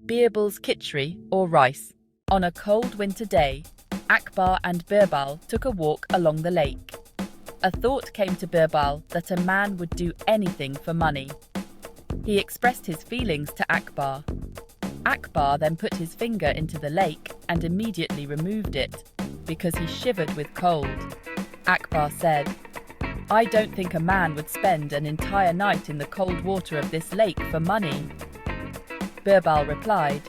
Birbal's khichdi, or rice. On a cold winter day, Akbar and Birbal took a walk along the lake. A thought came to Birbal that a man would do anything for money. He expressed his feelings to Akbar. Akbar then put his finger into the lake and immediately removed it, because he shivered with cold. Akbar said, "I don't think a man would spend an entire night in the cold water of this lake for money." Birbal replied,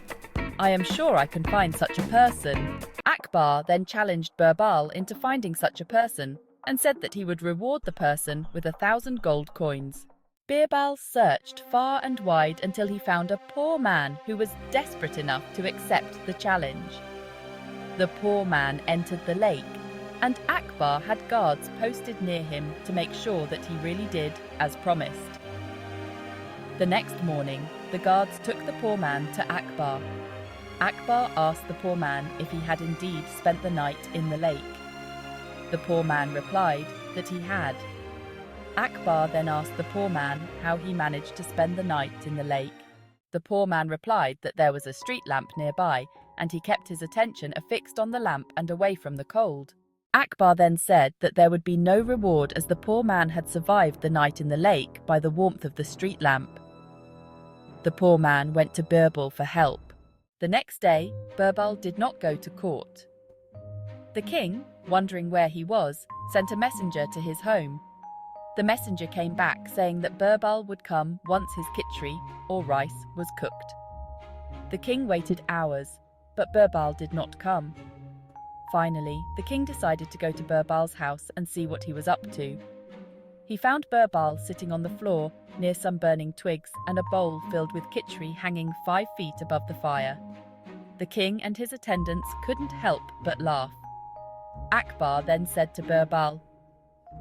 "I am sure I can find such a person." Akbar then challenged Birbal into finding such a person and said that he would reward the person with 1,000 gold coins. Birbal searched far and wide until he found a poor man who was desperate enough to accept the challenge. The poor man entered the lake, and Akbar had guards posted near him to make sure that he really did as promised. The next morning, the guards took the poor man to Akbar. Akbar asked the poor man if he had indeed spent the night in the lake. The poor man replied that he had. Akbar then asked the poor man how he managed to spend the night in the lake. The poor man replied that there was a street lamp nearby, and he kept his attention affixed on the lamp and away from the cold. Akbar then said that there would be no reward as the poor man had survived the night in the lake by the warmth of the street lamp. The poor man went to Birbal for help. The next day, Birbal did not go to court. The king, wondering where he was, sent a messenger to his home. The messenger came back saying that Birbal would come once his khichdi, or rice, was cooked. The king waited hours, but Birbal did not come. Finally, the king decided to go to Birbal's house and see what he was up to. He found Birbal sitting on the floor near some burning twigs and a bowl filled with khichdi hanging 5 feet above the fire. The king and his attendants couldn't help but laugh. Akbar then said to Birbal,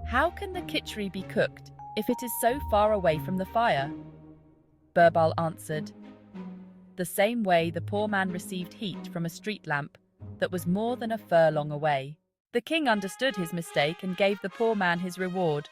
"How can the khichdi be cooked if it is so far away from the fire?" Birbal answered, "The same way the poor man received heat from a street lamp that was more than a furlong away." The king understood his mistake and gave the poor man his reward,